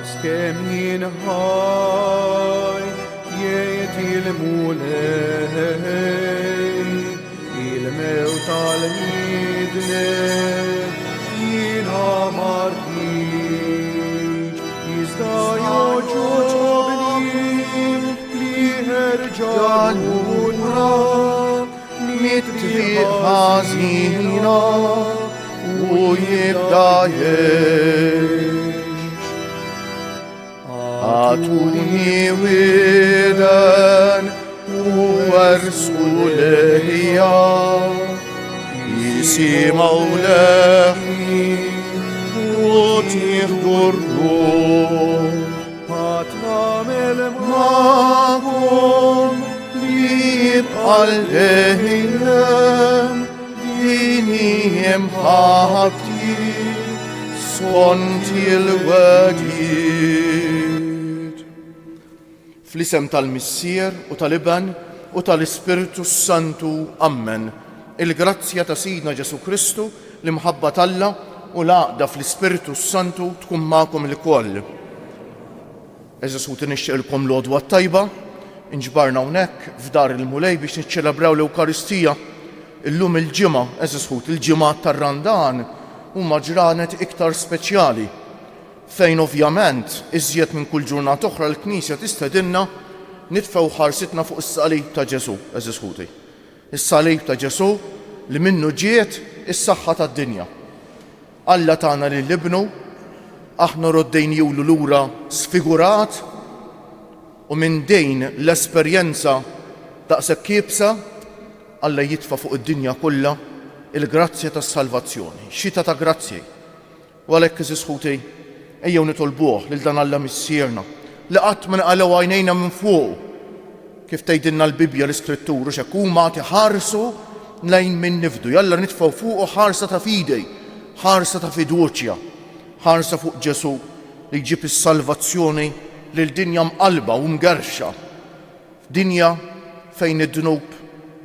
skem jinħaj jiet il-mulej il-mew tal-midne jina marriċ jizda joġobni li ħerġaluna mittriq ħażina u jibda Atuni widan u warsu lejja jisimaw leħi u tieħdur ruħ Atnamel magħhom li jibqal leħinem dinihim ħabti skont il-wedid. Fl-isem tal-Missier u tal-Iban u tal-Ispiritu Santu. Amen. Il-grazzja ta' Sidna Ġesu Kristu, l-imħabba tal-Alla u l-għaqda fl-Ispiritu Santu tkun magħkom il-koll. Eżesu tinixtieqilkom l-għodwa tajba, inġbarna hawnhekk f'dar il-mulej biex niċċelebraw l-Ewkaristija. Illum il-ġimgħa, eżesu il-ġimgħa tar-Randan huma ġranet iktar speċjali fejn ovvjament iżjed minn kull ġurnata oħra l-Knisja tistedinna nitfgħu ħarsitna fuq is-salib ta' Ġesu, eżisħuti. Is-salib ta' Ġesu li minnu ġiet is-saħħa tad-dinja. Alla tagħna li libnu aħna roddejnielu lura sfigurat u minn dejn l-esperjenza daqshekk kiebsa Alla jitfa' fuq id-dinja kollha il-grazzja tas-salvazzjoni, xita ta' grazzi. U għalhekk eżisħuti ejjew nitolbuh lil dan Alla missierna li qatt ma nqalgħu għajnejna minn fuq kif tgħidilna l-Bibja l-Iskrittur x'hekk huma tiħarsu lejn min nifdu. Jalla nitfgħu fuqu ħarsa ta' fidej, ħarsa ta' fiduċja, ħarsa fuq Ġesu li jġib is-salvazzjoni lil dinja mqalba u mgerxa. Dinja fejn id-dnub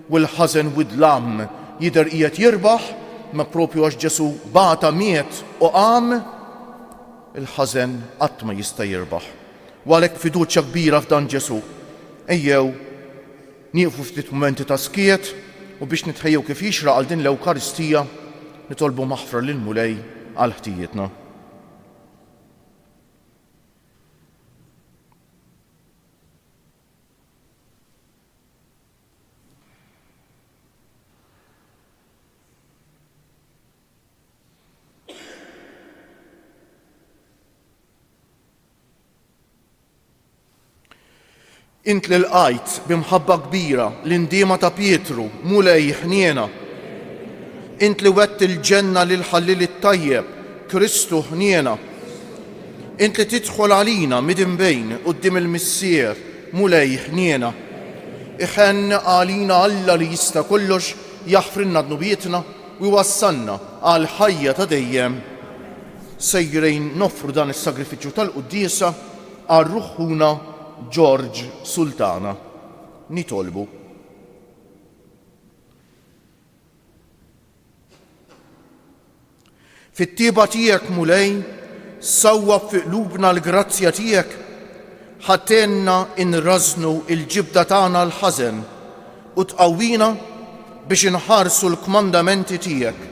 u l-ħażen u d-lam jidher qiegħed jirbaħ ma propju għax Ġesu bata miet u qam il-ħażen qatt ma jista' jirbaħ. U għalhekk fiduċja kbira f'dan Ġesu. Ejjew nieqfu ftit mumenti ta' skiet u biex nitħejjew kif jixraq għal din l-Ewkaristija nitolbu maħfra lil mulej għal ħtijietna. Int li l-qajt bimħabba kbira l-indiema ta' Pietru, mulej ħniena. Int li wett il-ġenna lil ħallil it-tajjeb, Kristu ħniena. Int li tidħol għalina midinbejn quddiem il-Missier, mulej ħniena. Iħenn għalina Alla li jista' kollox jaħfrilna dnubietna u jwassalna għal ħajja ta' dejjem. Sejrejn nofru dan is-sagrifiċċju tal-Quddiesa għal ruħħuna George Sultana. Nitolbu. Fit-tieba tiegħek mulej sawwab fi qlubna l-grazzja tiegħek ħattenna inrażnu l-ġibda tagħna l-ħażen u tqawwina biex inħarsu l-kmandamenti tiegħek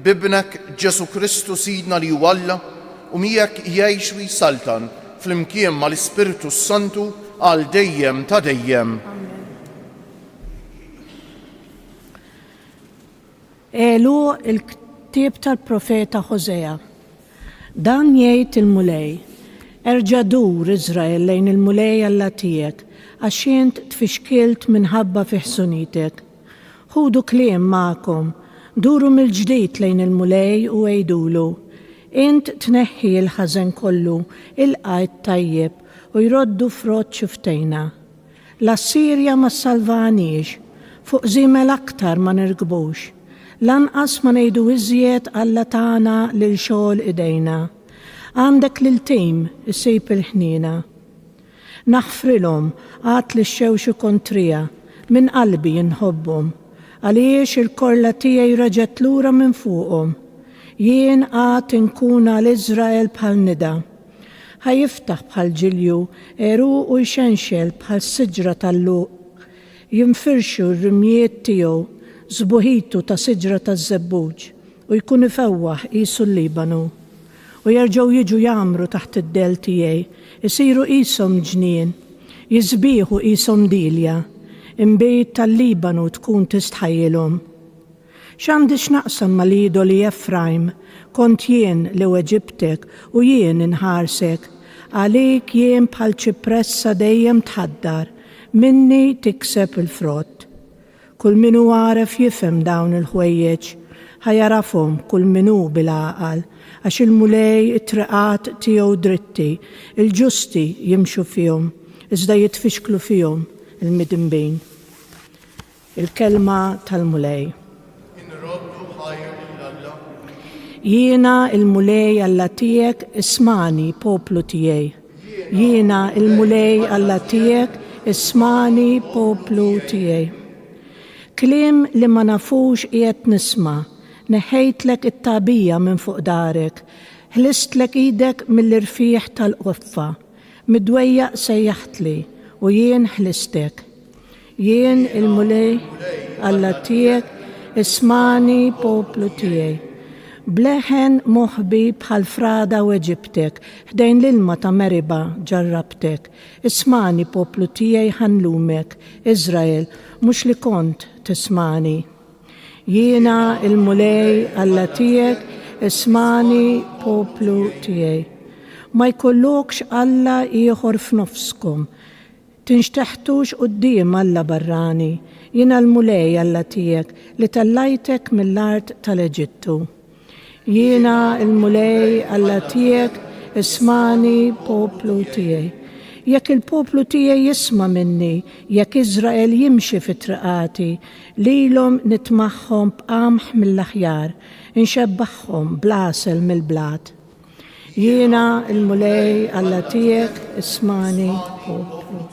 bibnek Ġesu Kristu Sidna li huwa Alla u miegħek jgħix u jsaltan fl-imkien mal-Ispiritu Santu għal dejjem ta' dejjem. Elu il-ktieb tal-profeta Ħosea. Dan jgħid il-mulej, erġa' dur Iżrael lejn il-mulej Alla tiegħek għax int tfixkilt minħabba fi ħsunitek. Ħudu kliem magħkom, duru mill-ġdid lejn il-mulej u għejdulu. Int tneħħi l-ħażen kollu, il-qajt tajjeb u jroddu frott xiftejna. L-Assirja ma salvanix, fuq żiemel aktar ma nirkbux. Lanqas ma ngħidu iżjed Alla tagħna lil xogħol idejna. Għandek lil tim issejp il-ħniena. Naħfrilhom għad li xewxu kontrija, minn qalbi jinħobbhom, għaliex il-korla tiegħi reġgħet lura minn fuqhom. Jien għad inkuna l-Iżrael bħal nida. ħajiftaħ bħal ġilju, eruq u jxenxel bħal siġra tal-luq. Jinfirxu r-rimjiet tiegħu, żbuħitu ta' siġra taż-żebbuġ u jkun ifewwaħ qisu l-Libanu. U jerġgħu jiġu jagħmru taħt id-del tiegħi, isiru qishom ġnien, jiżbieħu qishom dilja, imbejt tal-Libanu tkun tistħajjilhom. X'għandi x'naqsam mal-idoli Efraim, kont jien li weġibtek u jien inħarsek, għalik jien bħal ċipressa dejjem tħaddar, minni tikseb il-frott. Kull minu għaref jifhem dawn il-ħwejjeġ, ħajarafhom kull minu bil-għaqal, għax il-mulej it-triqat tiegħu dritti, il-ġusti jimxu fihom, iżda jitfixklu fihom il-midinbin. Il-kelma tal-mulej. Jiena il-mulej Alla tiegħek ismani poplu tiegħi. Jiena il-mulej Alla tiegħek ismani poplu tiegħi. Kliem li ma nafux qiegħed nisma', neħejtlek it-tabija minn fuq darek, ħlistlek idek mill-irfieħ tal-qoffa, midwejjaq sejjaħtli u jien ħlistek. Jien il-mulej Alla tiegħek ismani poplu tiegħi. Bleħen moħbi bħal frada u Eġiptek, ħdejn l-ilma ta' Meriba ġarrabtek, ismani poplu tiegħi ħanlumek, Izrael, mhux li kont tismani. Jiena il-mulej Alla tiegħek ismani poplu tiegħi. Ma jkollokx Alla ieħor f'nofskom, tinxteħtux quddiem Alla barrani, jiena l-mulej Alla tiegħek li tallajtek mill-art tal-Eġittu. Jiena il-mulej Alla tiegħek ismani poplu tiegħi. Jekk il-poplu tiegħi jisma' minni, jekk Iżrael jimxi fit-triqati, lilhom nitmaħħom b'qamħ mill-aħjar, inxebbaħħom blasel mill-blat. Jiena il-mulej Alla tiegħek ismani poplu.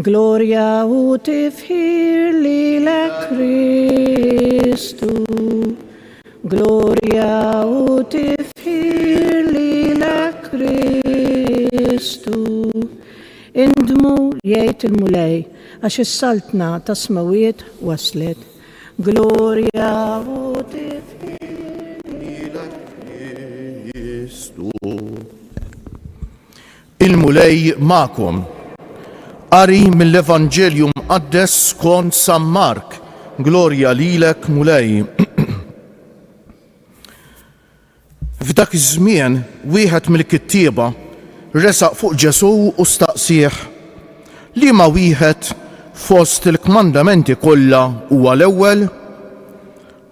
Glorja u tifħir lilek Kristu. Gloria u tifħir lilek Kristu. Indmu jgħid il-mulej, għax is-saltna ta' smawiet waslet. Gloria u tifħir lilek Kristu. Il-mulej ma'kom. Qari mill-Evanġelju mqaddes skont San Mark. Glorja lilek mulej. F'dak iż-żmien wieħed mill-kittieba resaq fuq Ġesu u staqsih li ma wieħed fost il-kmandamenti kollha huwa l-ewwel.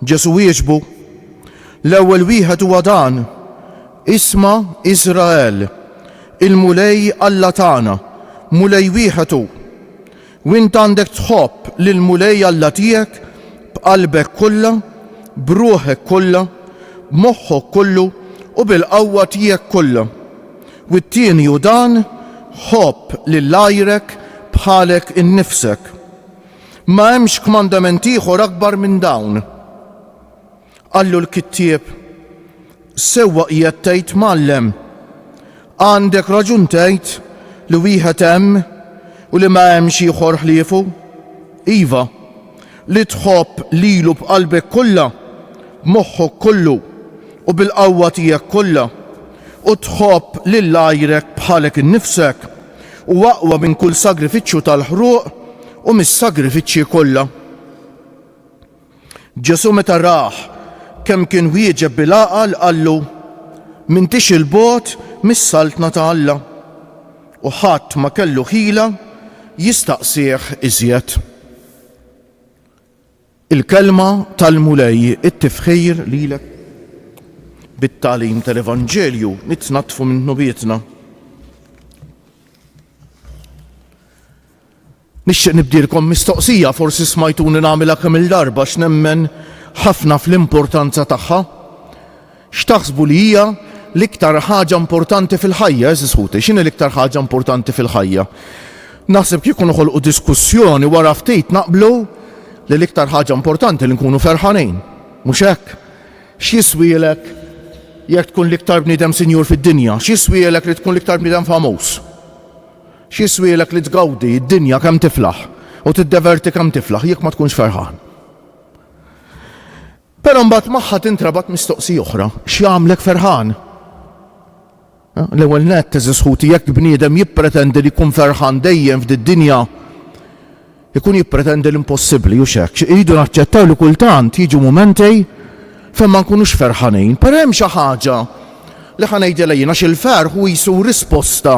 Ġesu wieġbu, l-ewwel wieħed huwa dan, isma' Iżrael, il-mulej Alla tagħna, mulej wieħed hu. U int għandek tħobb lill-mulej Alla tiegħek b'qalbek kollha, b'ruħek kollha, b'moħħok kollu u bil-qawwa tiegħek kollha. U t-tieni hu dan, ħobb lil għajrek bħalek innifsek. Ma hemmx kmandament ieħor akbar minn dawn. Qallu l-kittieb, sewwa qiegħed tgħid Mgħallem, għandek raġun tgħid li wieħed hemm u li ma hemmx ieħor ħliefu? Iva, li tħobb lilu b'qalbek kollha, b'moħħok kollu u bil-qawwa tiegħek kollha u tħobb lil għajrek bħalek innifsek u aqwa minn kull sagrifiċċju tal-ħruq u mis-sagrifiċċji kollha. Ġesu meta rah kemm kien wieġeb bil-għaqal qallu m'intix il-bogħod mis-saltna ta' Alla u ħadd ma kellu ħila jistaqsih iżjed. Il-kelma tal-mulej it-tifħir lilek. Bit-tagħlim tal-Evanġelju nitnatfu minn nubietna. Nixtieq nibdilkom mistoqsija forsi smajtuni nagħmilha kemm il-darba x'nemmen ħafna fl-importanza tagħha. X'taħsbu li hija l-iktar ħaġa importanti fil-ħajja, eżisħuti, x'inhi l-iktar ħaġa importanti fil-ħajja? Naħseb kieku noħolqu diskussjoni wara ftit naqblu li l-iktar ħaġa importanti li nkunu ferħanin. Mhux hekk? X'jiswielek jekk tkun l-iktar bniedem sinjur fid-dinja, x'jiswielek li tkun l-iktar bniedem famuż? X'jiswielek li tgawdi d-dinja kemm tiflaħ u tiddeverti kemm tiflaħ jekk ma tkunx ferħan? Però mbagħad magħha tintrabat mistoqsija oħra, x'jagħmlek ferħan? L-ewwel nett teżisħuti jekk bniedem jippretendi li jkun ferħan dejjem f'did-dinja, ikun jippretendi l-impossibbli u x'hekk. Iridu naċċettaw li kultant jiġu mumentej fejn ma nkunux ferħanin. Però hemm xi ħaġa li ħanejdilha jien għax il-ferħ hu jisu risposta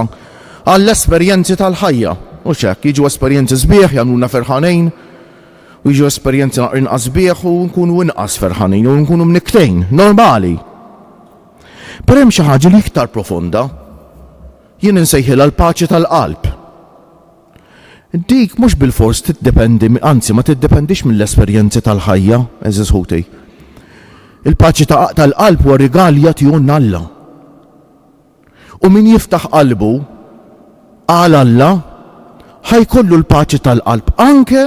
għall-esperjenzi tal-ħajja. U x'hekk jiġu esperjenzi sbieħ jagħmluna ferħanin u jiġu esperjenzi inqas sbieħ u nkunu inqas ferħanin u nkunu mniktejn, normali. Però hemm xi ħaġa li iktar profonda, jien insejħilha l-paċi tal-qalb. Dik mhux bil-fors tiddependi, anzi ma tiddependix mill-esperjenzi tal-ħajja, eżis ħuti. Il-paċi tal-qalb huwa rigalja tiegħu Alla. U min jiftaħ qalbu għal Alla ħajkollu l-paċi tal-qalb anke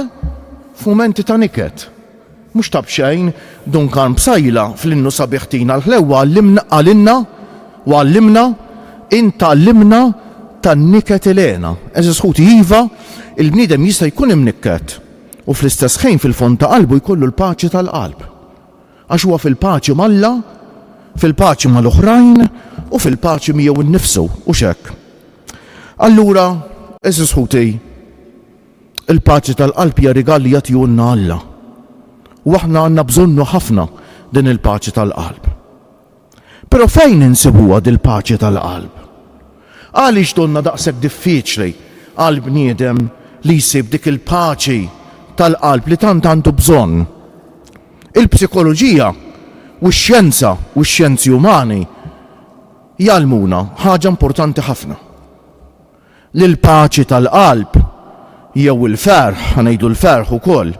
f'mumenti ta' niket. Mhux ta' bxejn Duncan bsajla fl-innu sabiħtina l-ħlewa għallimna inta għallimna tan-niket ilena. Eżis ħuti iva, il-bniedem jista' jkun imnikket u fl-istess ħin fil-fond ta' qalbu jkollu l-paċi tal-qalb. Għax huwa fil-paċi mal-Alla, fil-paċi mal-oħrajn u fil-paċi miegħu innifsu u x'hekk. Allura, eżis ħuti, il-paċi tal-qalb hija rigal li jagħtihulna Alla. U aħna għandna bżonnu ħafna din il-paċi tal-qalb. Però fejn insibuha din il-paċi tal-qalb? Għaliex donna daqshekk diffiċli għal bniedem li jsib dik il-paċi tal-qalb li tant għandu bżonn? Il-psikoloġija u x-xjenza u x-xjenzi umani jgħalmuna ħaġa importanti ħafna. L-paċi tal-qalb jew il-ferħ, ħanejdu l-ferħ ukoll,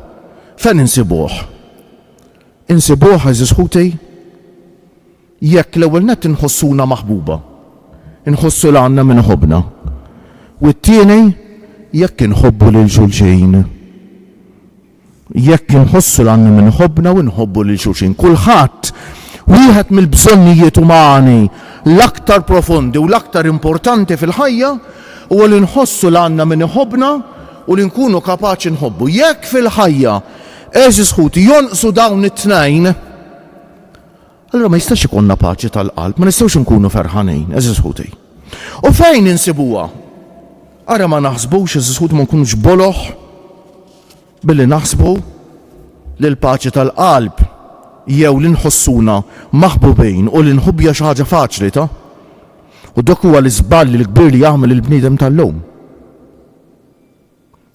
fejn insibuh? Insibuh eżis ħuti jekk l-ewwel nett inħossuna maħbuba, inħossu l għandna minn ħobna. U t-tieni jekk inħobbu lil xulxin. Jekk inħossu l għandna minn ħobna u nħobbu lil xulxin. Kulħadd wieħed mill-bżonnijiet umani l-aktar profondi u l-aktar importanti fil-ħajja huwa li nħossu l għandna minn ħobna u li nkunu kapaċi nħobbu. Jekk fil-ħajja eżis ħuti jonqsu dawn it-tnejn, allura ma jistax ikonna paċi tal-qalb, ma nistgħux nkunu ferħanin, eżis ħuti. U fejn insibuha? Ara ma naħsbux eżis ħuti ma nkunux boloħ billi naħsbu li l-paċi tal-qalb jew li nħossuna maħbubin u li nħobbja xi ħaġa faċli ta'. U dak huwa l-iżball l-kbir li jagħmel il-bniedem tal-lum.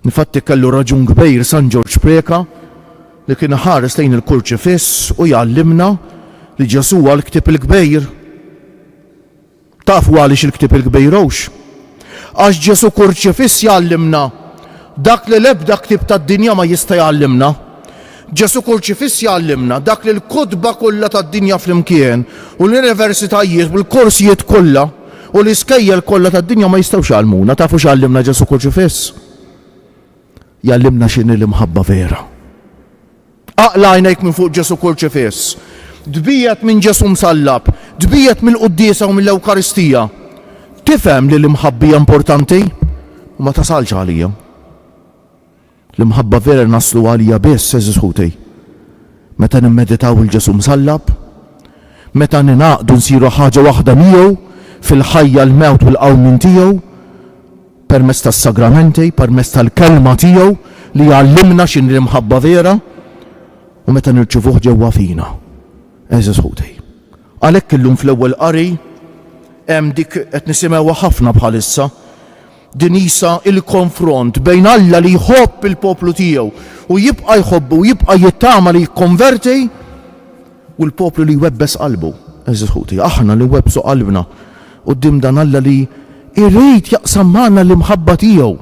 Nifatti kellu raġun kbir San George Preka li kien ħares lejn il-kurċifiss u jgħallimna li Ġesu huwa l-ktieb il-kbir. Tafu għaliex il-ktieb il-kbir hux? Għax Ġesu kurċifiss jgħallimna dak li l-ebda ktieb tad-dinja ma jista' jgħallimna. Ġesu kurċifiss jgħallimna dak li l-kutba kollha tad-dinja flimkien u l-universitajiet u l-korsijiet kollha u l-iskejjel kollha tad-dinja ma jistgħux jgħallmuna. Tafu x'għallimna Ġesu kurċifiss? Jgħallimna x'inhi l-imħabba vera. Aqla għajnejk minn fuq Ġesu kurċifiss. Dbijet minn Ġesu msallab, dbijet mill-quddiesa u mill-Ewkaristija. Tifhem li l-imħabbija importanti u ma tasalx għalija. L-imħabba vera naslu għalija biss eżis ħuti. Meta nimmeditaw il-Ġesu msallab, meta ninaqdu nsiru ħaġa waħda miegħu fil-ħajja l-mewt u l-qawmin tiegħu, permezz tas-sagramenti, permezz tal-kelma tiegħu li jgħallimna x'inhi l-imħabba vera u meta nirċivuh ġewwa fina. Eżis ħuti. Għalhekk illum fl-ewwel qari hemm dik qed nisimgħuha ħafna bħalissa din isa il-konfront bejn Alla li jħobb il-poplu tiegħu u jibqa' jħobbu u jibqa' jittama li jikkonverti u l-poplu li jwebbes qalbu. Eżis ħuti, aħna li webbsu qalbna quddiem dan Alla li irrid jaqsam magħna l-imħabba tiegħu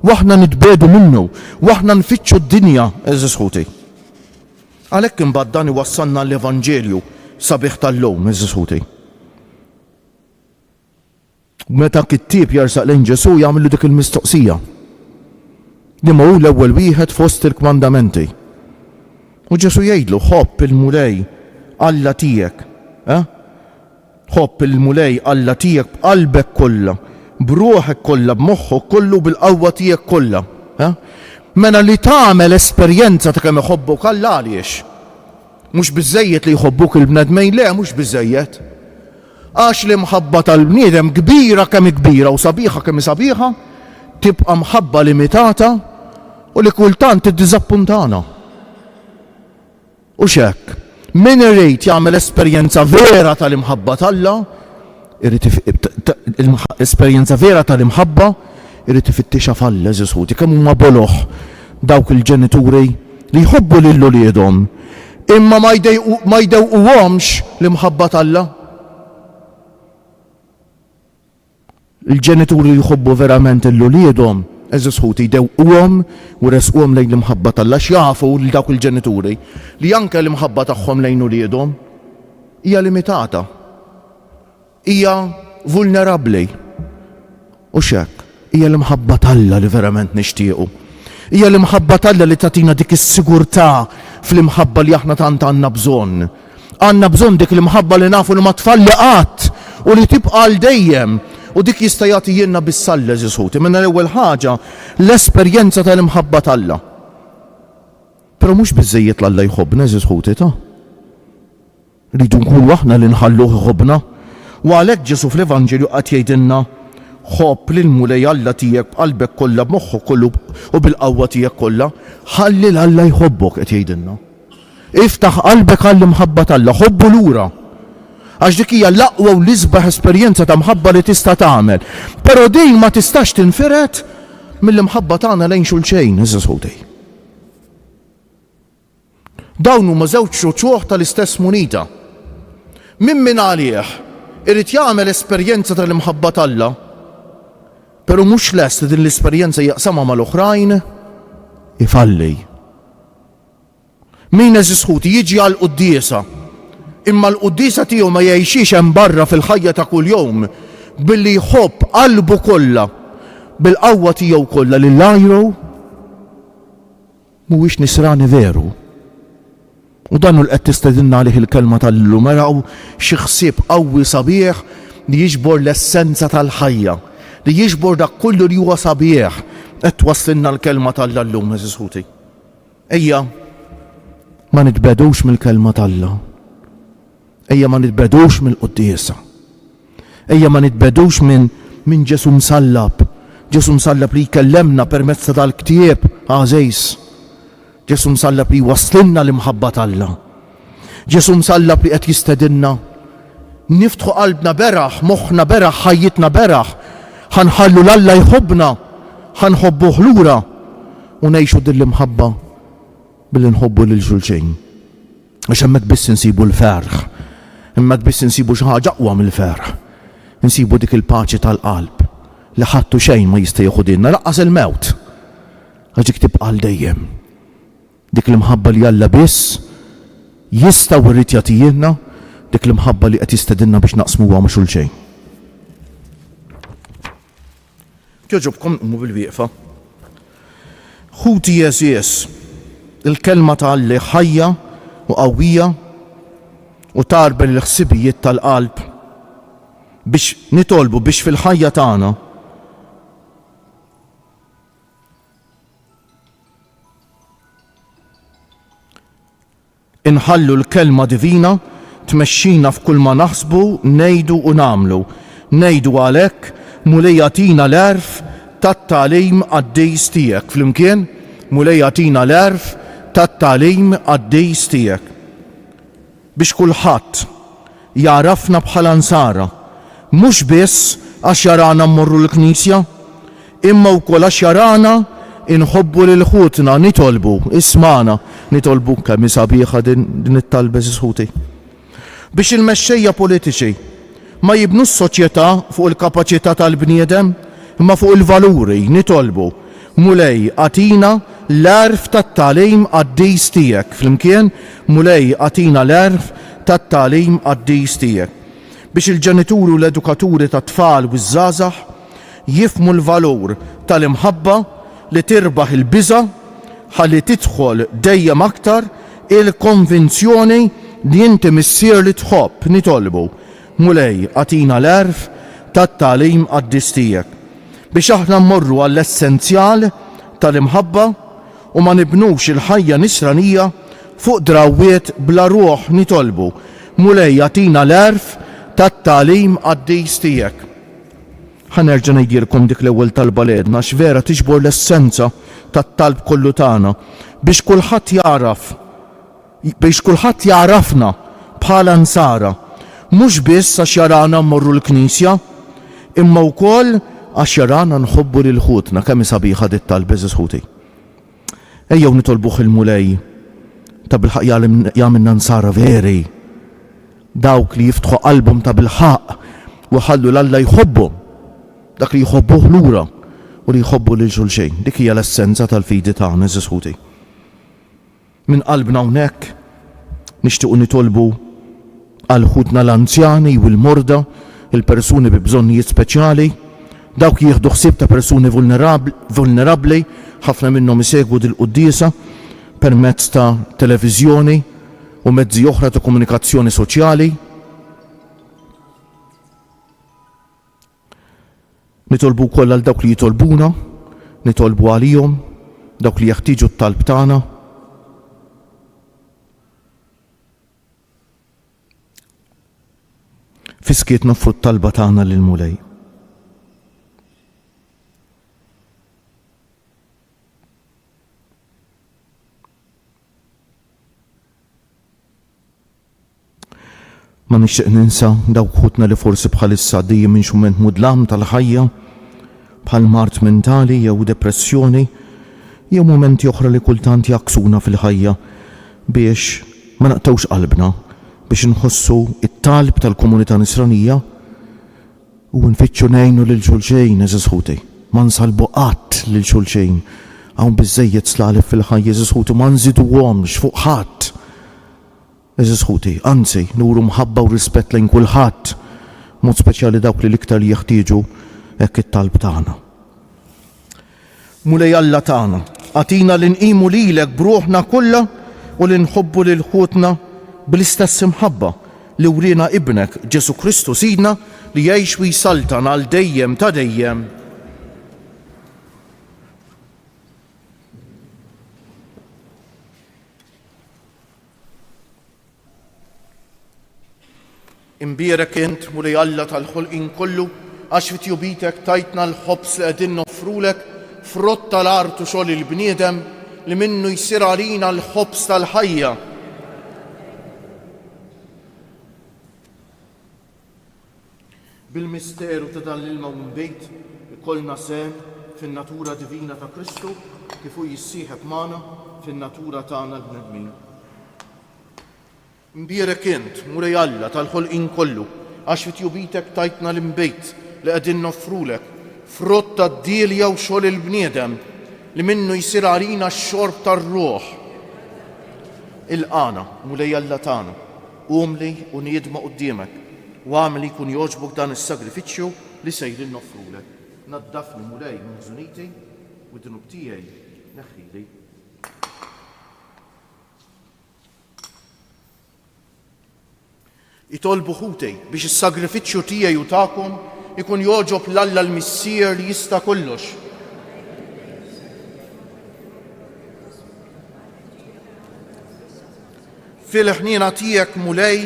u aħna nitbedu minnu u aħna nfittxu d-dinja. Eżis ħuti. Għalhekk imbagħad dan iwassalna l-Evanġelju sabiħ tal-lum, eżis ħuti. Meta kittieb jarsaq lejn Ġesu jagħmlu dik il-mistoqsija. Li ma hu l-ewwel wieħed fost il-kmandamenti. U Ġesu jgħidlu ħobb il-mulej Alla tiegħek, ħobb il-mulej Alla tiegħek b'qalbek kollha, b'ruħek kollha, b'moħħok kollu, bil-qawwa tiegħek kollha. Mela li tagħmel esperjenza ta' kemm iħobbuk Alla għaliex. Mhux biżejjed li jħobbuk il-bnedmejn, le mhux biżejjed. Għax li mħabba tal-bniedem kbira kemm kbira u sabiħa kemm sabiħa, tibqa' mħabba limitata u li kultant tiddiżappuntana. U x'hekk, min irid jagħmel esperjenza vera tal-imħabba t'Alla, esperjenza vera tal-imħabba, irid ifittixa f'Alla Ġesuti kemm huma boloħ dawk il-ġenituri li jħobbu lil uliedhom imma ma jdewquhomx l-imħabba t'Alla. Il-ġenituri li jħobbu verament l-uliedhom Ġesuti jdewquhom u resquhom lejn l-imħabba t'Alla, x'jafu lil dawk il-ġenituri li anke l-imħabba tagħhom lejn uliedhom hija limitata, hija vulnerabbli. U x'hekk hija l-imħabba t'Alla li verament nixtiequ. Hija l-imħabba t'Alla li tagħtina dik is-sigurtà fl-imħabba li aħna tant għandna bżonn. Għandna bżonn dik l-imħabba li nafu li ma tfalli qatt u li tibqa' għal dejjem. U dik jista' jagħti jiena bis-Alla Ġesuti. Minna l-ewwel ħaġa l-esperjenza tal-imħabba t'Alla. Però mhux biżżejjed l-Alla jħobbna Ġesuti ta'. Rridu nkunu aħna li nħalluh iħobbna. U għalhekk Ġesu fl-Evanġelju qed jgħidilna ħobb lil mulej Alla tiegħek b'qalbek kollha, b'moħħok kollu u bil-qawwa tiegħek kollha, ħalli l-Alla jħobbok qed jgħidilna. Iftaħ qalbek għall-imħabba t'Alla, ħobbu lura. Għax dik hija l-aqwa u l-isbaħ esperjenza ta' mħabba li tista' tagħmel. Però din ma tistax tinfiret mill-imħabba tagħna lejn xulxejn, Ġesuti. Dawn huma żewġ xuċuħ tal-istess munita. Min għalih irid jagħmel esperjenza tal-imħabba t'Alla, però mhux lest din l-esperjenza jaqsamha mal-oħrajn, ifalli. Min Ġesuti jiġi għal quddiesa, imma l-quddiesa tiegħu ma jgħixix hemm barra fil-ħajja ta' kuljum billi jħobb qalbu kollha bil-qawwa tiegħu kollha lil ajru, mhuwiex nisrani veru. U dan qed tistedinna għalih il-kelma tal-lum, araw xi ħsieb qawwi sabiħ li jiġbor l-essenza tal-ħajja, li jiġbor dak kollu li huwa sabiħ qed twassilna l-kelma tal-lum Ġesuti. Ejja ma nitbedux mill-kelma t'Alla. Ejja ma nitbedux mill-quddiesa. Ejja ma nitbedux minn Ġesu msallab. Ġesu msallab li jkellemna permezz tal-ktieb għażejs. Ġesu msallab li waslinna l-imħabba t'Alla. Ġesu msallab li qed jistedinna niftħu qalbna beraħ, moħħna beraħ, ħajjitna beraħ, ħanħallu l-Alla jħobbna, ħanħobbuh lura u ngħixu din l-imħabba billi nħobbu lil xulxejn. Għax hemmhekk biss insibu l-ferħ, hemmhekk biss insibu xi ħaġa aqwa mill-ferħ. Insibu dik il-paċi tal-qalb li ħadtu xejn ma jista' jieħudilna laqqas il-mewt. Għax dik tibqa' għal dejjem. Dik l-imħabba li Alla biss jista' u rrid jagħtihilna, dik l-imħabba li qed jistedinna biex naqsmuha ma' xulxejn. Kjoġobkom qummu bil-wieqfa. Ħuti Jeżies, il-kelma ta' Alla ħajja u qawwija u tarbel l-ħsibijiet tal-qalb biex nitolbu biex fil-ħajja tagħna inħallu l-kelma divina tmexxina f'kull ma naħsbu, ngħidu u nagħmlu. Ngħidu għalhekk mulej jagħtina l-għerf tat-tagħlim għad-dejs tiegħek flimkien, mulej jagħtina l-għerf tat-tagħlim għad-dejs tiegħek. Biex kulħadd jarafna bħala nsara, mhux biss għax jarana mmorru l-Knisja, imma wkoll għax jarana inħobbu lil ħutna, nitolbu, ismana, nitolbu kemm sabiħa din it-talba Ġesuti. Biex il-mexxejja politiċi ma jibnu s-soċjetà fuq il-kapaċità tal-bniedem, imma fuq il-valuri, nitolbu mulej għatina l-għerf tat-tagħlim għad-dejs tiegħek flimkien, mulej għatina l-għerf tat-tagħlim għad-dejs tiegħek. Biex il-ġenituri u l-edukaturi tat-tfal u ż-żgħażagħ jifhmu l-valur tal-imħabba li tirbaħ il-biża' ħalli tidħol dejjem aktar il-konvinzjoni li inti missier li tħobb, nitolbu Mulej għatina l-erf tat-tagħlim qaddis tiegħek biex aħna mmorru għall-essenzjal tal-imħabba u ma nibnux il-ħajja nisranija fuq drawwiet bla ruħ nitolbu. Mulej għatina l-erf tat-tagħlim qaddis tiegħek. Ħanerġa' ngħidilkom dik l-ewwel talba l-edna x'vera tiġbor l-essenza tat-talb kollu tagħna biex kulħadd jarafna bħala nsara, mhux biss għax jarana mmorru l-Knisja, imma wkoll għax jarana nħobbu lil ħutna. kemm sabiħa dit talba eżis ħuti. Ejjew nitolbuh il-Mulej ta' bilħaq jagħmilna nsara veri, dawk li jiftħu qalbhom ta' bilħaq u ħallu l-Alla jħobbhom, dak li jħobbuh lura u li jħobbu lil xulxejn. Dik hija l-essenza tal-fidi tagħna eżis ħuti. Min qalbna hawnhekk nixtiequ nitolbu għal ħutna l-anzjani u l-morda, il-persuni bi bżonnijiet speċjali, dawk jieħdu ħsieb ta' persuni vulnerabbli, ħafna minnhom isegwu dil-quddiesa permezz ta' televiżjoni u mezzi oħra ta' komunikazzjoni soċjali. Nitolbu wkoll għal dawk li jitolbuna, nitolbu għalihom, dawk li jeħtieġu t-talb tagħna. Fiskiet nofru t-talba tagħna lill-Mulej. Ma nixtieq ninsa dawk ħutna li forsi bħalissa għaddejjin minn xument mudlam tal-ħajja bħal mart mentali jew depressjoni jew mumenti oħra li kultant jaksuna fil-ħajja biex ma naqtawx qalbna biex nħossu it-talb tal-komunità nisranija u nfittxu ngħinu lil xulxejn eżis ħuti. Ma nsalbu qatt lil xulxejn hawn biżżejjed slalif fil-ħajja eżis ħuti, ma nżiduhomx fuq ħadd. Eżis ħuti, anzi, nuru mħabba u rispett lejn kulħadd, mod speċjali dawk li l-iktar jeħtieġu hekk it-talb tagħna. Mulej Alla tagħna, għatina li nqimu lilek bruħna kollha u li nħobbu lil ħutna bl-istess imħabba li wrina ibnek Ġesu Kristu Sidna li jgħix u jsaltan għal dejjem ta' dejjem. Imbierek int, Mulej Alla tal-ħolqien kollu, għax fit-jubitek tajtna l-ħobs li qegħdin noffrulek frott tal-art u xogħol il-bniedem li minnu jsir għalina l-ħobs tal-ħajja. Bil-misteru ta' dan l-ilma u mbejt ikollna sem fin-natura divina ta' Kristu kif hu jissieħeb magħna fin-natura tagħna l-bnedmin. Imbierek int, Mulej Alla tal-ħolqien kollu, għax fit-jubitek tajtna l-imbejt li qegħdin noffrulek frott tad-dielja u xogħol il-bniedem li minnu jsir għalina x-xorb tar-ruħ. Ilqana, Mulej Alla tagħna, qumli u niedma' quddiemek u għamel li jkun jogħġbok dan is-sagrifiċċju li sejrin noffrulek. Naddafni Mulej minn żuniti u d-dnub tiegħi neħħili. Itolbu ħutej biex is-sagrifiċċju tiegħi u tagħkom ikun jogħġob l-Alla l-Missier li jista' kollox. Fil-ħniena tiegħek Mulej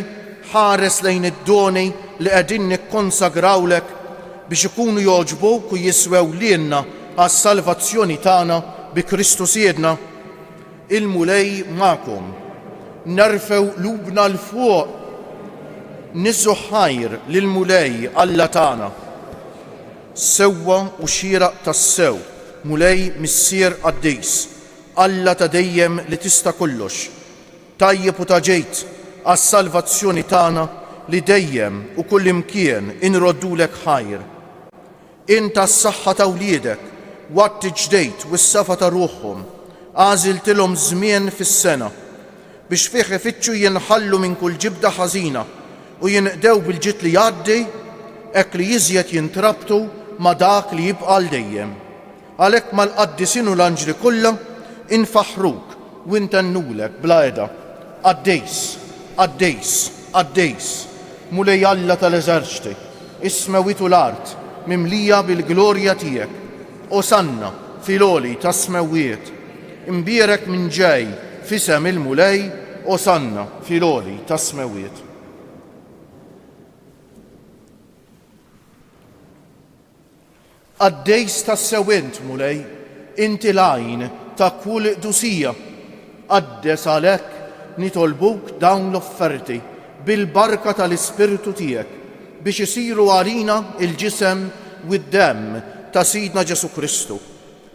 ħares lejn id-doni li qegħdin nikkonsagrawlek biex ikunu jogħġbok u jiswew lilna għas-salvazzjoni tagħna bi Kristu Siedna. Il-Mulej magħkom. Nerfew qlubna l fuq nissu ħajr lill-Mulej Alla tagħna. Sewwa u xieraq tas-sew, Mulej Missier Qaddis, Alla ta' dejjem li tista' kollox. Tajjeb u ta' ġejt għas-salvazzjoni tagħna li dejjem u kull imkien inroddulek ħajr. Inta s-saħħa ta' wliedek watt ġdejt u s-safa ta' ruħhom għażiltilhom żmien fis-sena biex fih ifittxu jinħallu minn kull ġibda ħażina u jinqdew bil-ġid li jgħaddi hekk li jiżjed jintrabtu ma' dak li jibqa' l dejjem. Għalhekk mal-qaddisin u l-anġli kollha infaħruk u intennulek bla qiegħda. Qaddejs, Qaddejs, Qaddejs, mulej Alla tal-eżerċti, is-smewiet u l-art, mimlija bil-glorja tiegħek. Osanna fil-għoli ta' smewiet, imbierek minn ġej fisem il-mulej, osanna fil-għoli ta' smewiet. Għaddejs ta' sewint mulej, inti lajn ta' kull qdusija, għaddes għalek nitolbuk dawn l-offerti bil-barka tal-Ispiritu tiegħek biex isiru għalina il-ġisem u d-demm ta' Sidna Ġesu Kristu,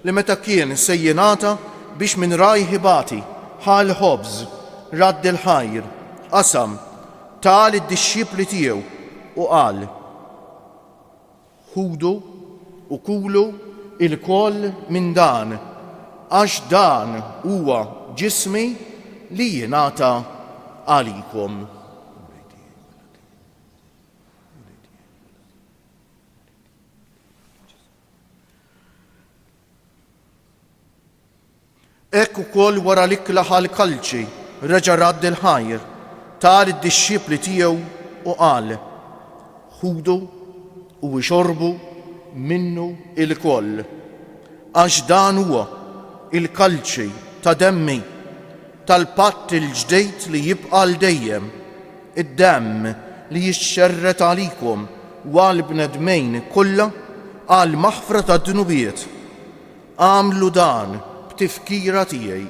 li meta kien sejjenata biex minn rajħibati ħal ħobż, radd il-ħajr, qasam, tal id-dixxipli tiegħu u qal: ħudu u kulu il-koll minn dan, għax dan huwa ġismi li jingħata għalikom. Ekk ukoll wara l-ikla ħal-kalċi reġa' radd il-ħajr, tal id-dixxipli tiegħu u qal: ħudu u ixorbu minnu il-koll, għax dan huwa il-kalċi ta' demmi tal-patt il-ġdejt li jibqa' l-dejjem, id-demm li jixxerret għalikom u għall-bnedmejn kollha għal maħfra ta' dnubiet. Għamlu dan b'tifkira tiegħi.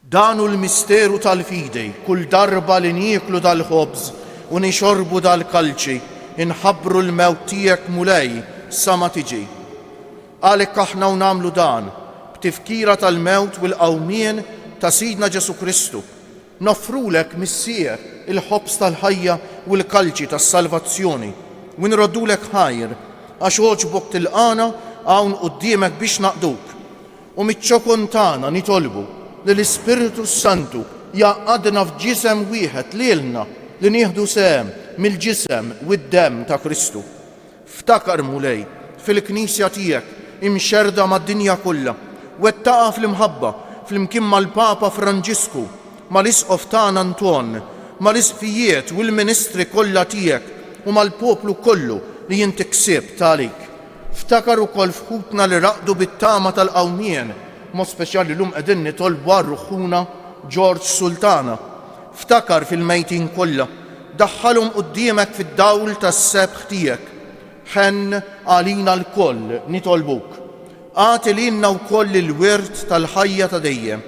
Danu l-misteru tal-fidej, kull darba li nieklu dal-ħobż u nixorbu dal-kalċi, inħabbru l-mewt tiegħek mulej sa ma tiġi. Għalhekk aħna nagħmlu dan b'tifkira tal-mewt u l-qawmien ta' Sidna Ġesu Kristu. Nofrulek missier il-ħobż tal-ħajja u l-kalċi tas-salvazzjoni u nroddulek ħajr għax oġbok tilqana hawn quddiemek biex naqduk. U miċ-ċokon tagħna nitolbu li l-Ispiritu Santu jaqadna f'ġisem wieħed lilna li nieħdu sehem mill-ġisem u d-demm ta' Kristu. Ftakar mulej fil-Knisja tiegħek imxerda mad-dinja kollha, wettaqa fl-imħabba fl-imkien mal-Papa Franġisku, mal-Isqof tagħna Anton, mal-isqfijiet u l-ministri kollha tiegħek u mal-poplu kollu li inti ksibt għalik. Ftakar ukoll fħutna li raqdu bit-tama tal-qawmien, mod speċjali llum qegħdin nitolbu għar-ruħuna George Sultana. Ftakar fil-mejtin kollha, daħħalhom quddiemek fid-dawl tas-sebħ tiegħek. Ħenn għalina l-koll nitolbuk. Għati lilna wkoll il-wirt tal-ħajja ta' dejjem,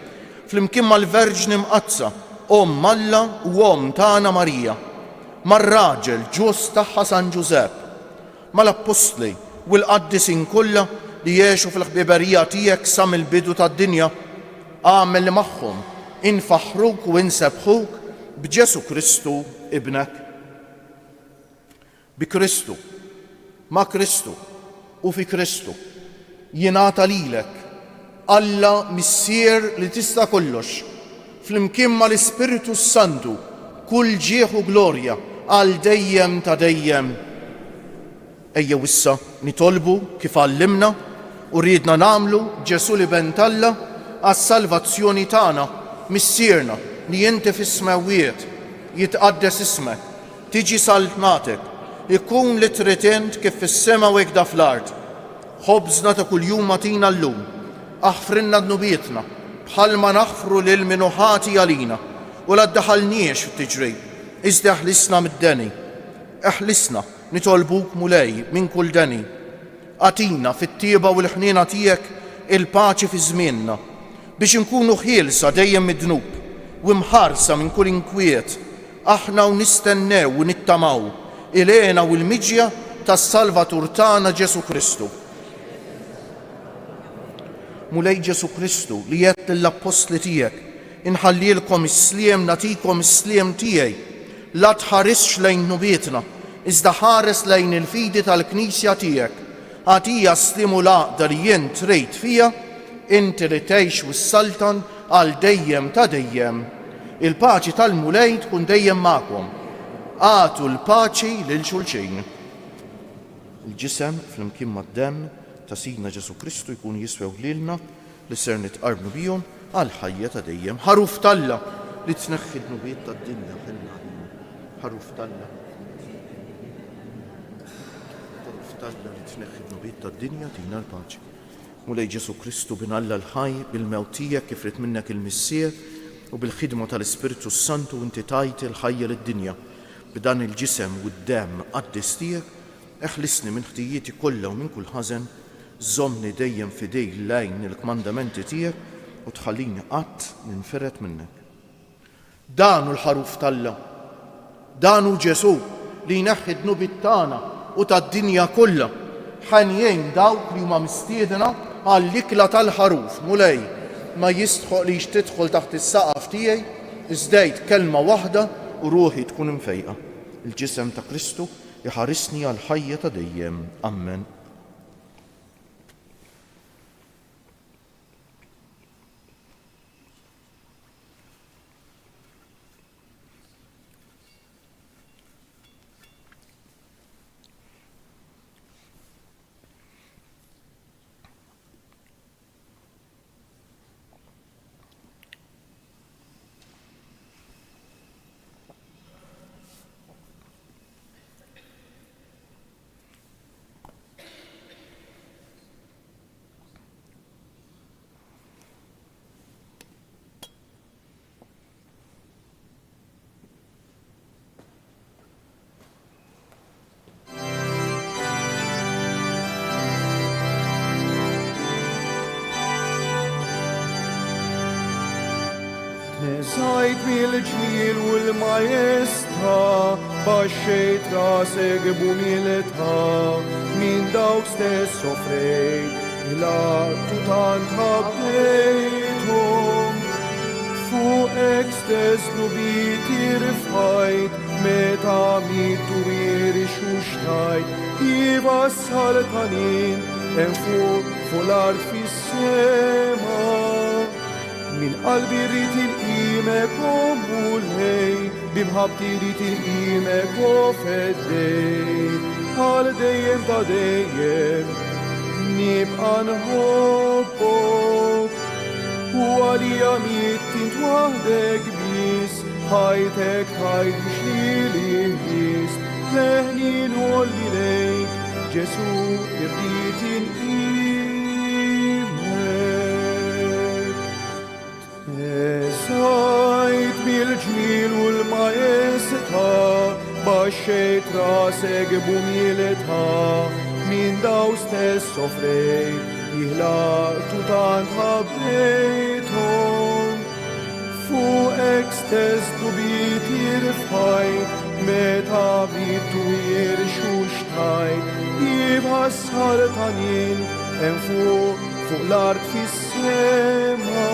flimkien mal-Verġni Mqazza, Omm Alla u Omm tagħna Marija, mar-raġel ġust tagħha San Ġusepp, mal-Apostli u l-qaddisin kollha li jgħixu fil-ħbiberija tiegħek sa mill-bidu tad-dinja, għamel li magħhom infaħruk u insebħuk b'Ġesu Kristu ibnek. Bi Kristu, ma' Kristu u fi Kristu jingħata lilek Alla missier li tista' kollox, flimkien mal-Ispiritu Santu kull ġieħ u glorja għal dejjem ta' dejjem. Ejjew issa nitolbu kif għallimna u rridna nagħmlu Ġesu li bent Alla għas-salvazzjoni tagħna, missierna li inti fis-smawiet jitqaddes ismek, tiġi saltnatek, ikun li trid int kif fis-sema u hekk da fl-ard. Ħobżna ta' kuljum atina llum, aħfrinna dnubietna bħalma naħfru lil min ħati għalina u la ddaħalniex fit-tiġrib, iżda eħlisna mid-deni. Eħlisna nitolbuk mulej minn kull deni. Atina fit-tieba u l-ħniena tiegħek il-paċi fi żmienna biex inkunu ħielsa dejjem mid-dnub u mħarsa minn kull inkwiet. Aħna u nistennew u nittamaw ilena u l-miġja tas-Salvatur tagħna Ġesu Kristu. Mulej Ġesu Kristu li jett l-Apostli tiegħek, inħallilkom is-sliem natikom is-sliem tiegħi, la tħarisx lejn nubietna, iżda ħares lejn il-fidi tal-Knisja tiegħek. Għatija slimu laqda li jien trid fija, inti li tgħix wis-saltan għal dejjem ta' dejjem. Il-paċi tal-mulej tkun dejjem magħkom. Għatu l-paċi lil xulxin. il-ġisem fl-imkien mad-demm ta' Sidna Ġesu Kristu jkunu jiswew lilna li ser nitqarbu bihom għal ħajja ta' dejjem. Ħaruf talla li tneħħi d-nubiet tad-dinja ħilna. Ħaruf talla li tneħħi d-nubiet tad-dinja tina l-paċi. Mulej Ġesu Kristu binalla l-ħaj bil-mewtija kif rid minnek il-missier u bil-ħidma tal-Ispiritu Santu inti tajt il-ħajja lid-dinja. B'dan il-ġisem u d-demm qaddis tiegħek eħlisni minn ħtijieti kollha u minn kull ħażen, żommni dejjem fidej lejn il-kmandamenti tiegħek u tħallini qatt ninferet minnek. Dan hu l-ħaruf talla, dan hu Ġesu li jneħħi d-nubiet tagħna u tad-dinja kollha. Ħanjejn dawk li huma mistiedna għall-ikla tal-ħaruf. Mulej ma jistħoq li tidħol taħt is-saqaf tiegħi iżdejt kelma waħda u ruħi tkun imfejqa. Il-ġisem ta' Kristu iħarisni għal ħajja ta' dejjem. Amen. Neżajt mill-ġmiel u l-majesta, baxxejt rasek b'umiltà, min dawk stess sofrejt, il-attu tant ħabbejthom. Fuqek stess nubiet irfajt, meta mittu irixuxtajt, jivassal tanin, fuq l-art fis-sema. Min qalbi rrit il-qimek u mulej, bimħabti rrit il-qimek u feddej, għal dejjem ta' dejjem, nibqa' nħobbok. U għalija mittint waħdek bis, ħajtek tajt biex li bis, leħni nħolli lejk, Ġesu irrit il-qimek. Eżajt bil-ġmiel u l-majesta, baxxejt rasek b'umiltà, min daw stess sofrejt, jihlaqtu tant ħabbejthom. Fuqek stess nubiet irfajt, meta mittu irxuxtajt, jibħassar tanin, fuq l-art fis-sema.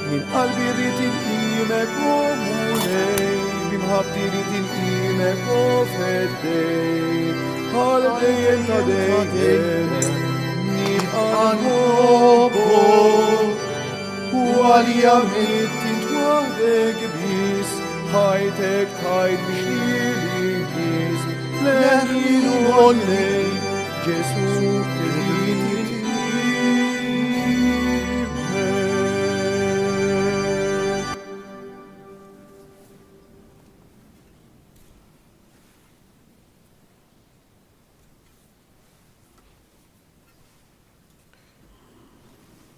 Min qalbi rrit il-qimek u mulej, bimħabti rrit il-qimek u feddej, għal dejjem ta' dejjem, nibqa' nħobbok. U għalija mittint waħdek bis, ħajtek tajt biex li bis, leħni nħollej, Ġesu irrit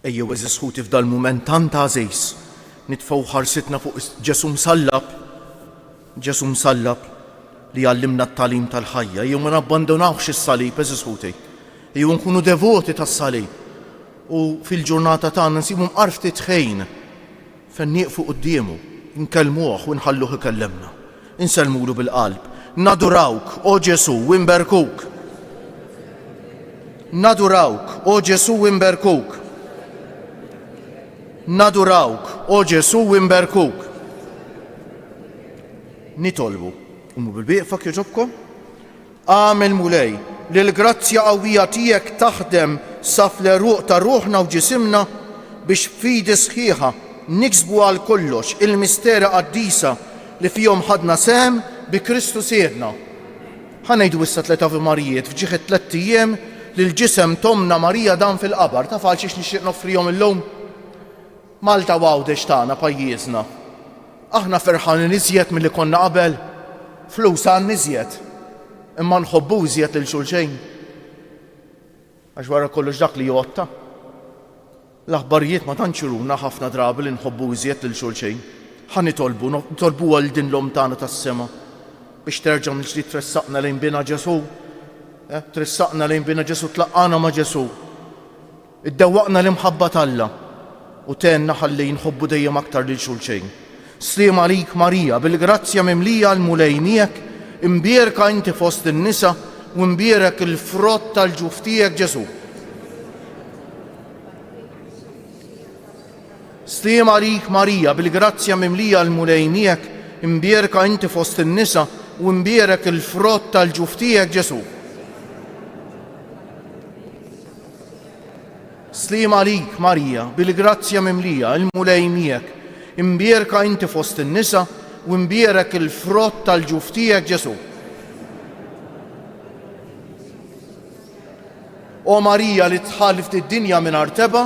Ejjew eżis ħuti f'dal mument tant għażejs, nitfgħu ħarsitna fuq Ġesu msallab li għallimna t-talim tal-ħajja. Ejjew ma nabbandonawx is-salib eżis ħuti. Ejjew nkunu devoti tas-salib. U fil-ġurnata tagħna nsibu mqarf titħejn fejn nieqfu qudiemu, nkellmuh u nħalluh ikellemna. Insellmulu bil-qalb. Nadurawk, o Ġesu, u nberkuk. Nadurawk, o Ġesu, u nberkuk. Nadurawk, o Ġesu, u nberkuk. Nitolbu, umu bil-bieqfak joġobkom? Għamel mulej li l-grazzja qawwija tiegħek taħdem saf l-eruq ta' ruħna u ġisimna biex f'fidi sħiħa niksbu għal kollox il-mistera qaddisa li fihom ħadna sehem bi Kristu siedna. Ħanejdu issa 3 Ave Marijiet fġieħ 3 ijiem lil ġisem Tomna Marija dan fil-qabar. Taf għal xiex nixtieq noffrihom illum? Malta għawdex tagħna pajjiżna. Aħna ferħanin iżjed milli konna qabel. Flus għandna iżjed. Imma nħobbu iżjed lil xulxejn. Għax wara kollox dak li jotta. L-aħbarijiet ma tantx iruna ħafna drabi li nħobbu iżjed lil xulxejn. Nitolbu għal din l-om tagħna tas-sema biex terġa' mill-ġdid tressaqna lejn bina Ġesu. Tressaqna lejn bina Ġesu, tlaqqana ma' Ġesu. Iddewwaqna l-imħabba talla u tenna ħalli nħobbu dejjem aktar lil xulxejn. Sliem għalik Marija, bil-grazzja mimlija l-mulej miegħek, imbierka inti fost in-nisa u imbierek il-frott tal-ġuf tiegħek Ġesu. Sliem għalik Marija, bil-grazzja mimlija l-mulej miegħek, imbierka inti fost in-nisa u imbierek il-frott tal-ġuf tiegħek Ġesu. Sliem għalik Marija, bil-grazzja mimlija l-mulej miegħek, imbierka inti fost in-nisa u imbierek il-frott tal-ġuf tiegħek Ġesu. O Marija li tħallift id-dinja mingħajr teba,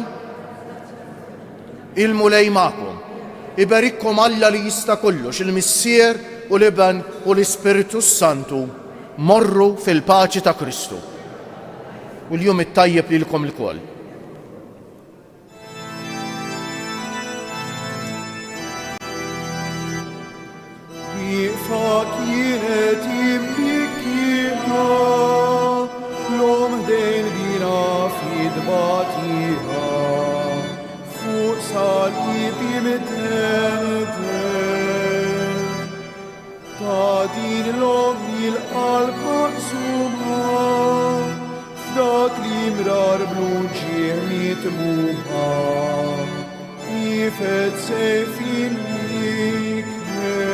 il-mulej magħkom. Iberikkom Alla li jista' kollox, il-Missier u l-Iben u l-Ispiritu Santu. Morru fil-paċi ta' Kristu. U l-jum it-tajjeb lilkom il-koll. Wieqfa kienet jimmikkiha, l-om dejn bina fid-batiha, fuq salibi mitenten, ta' din l-om il-qalb maqsuma, f'dak li mrar bluġieħ mitmuha, jifed sejfin mikne.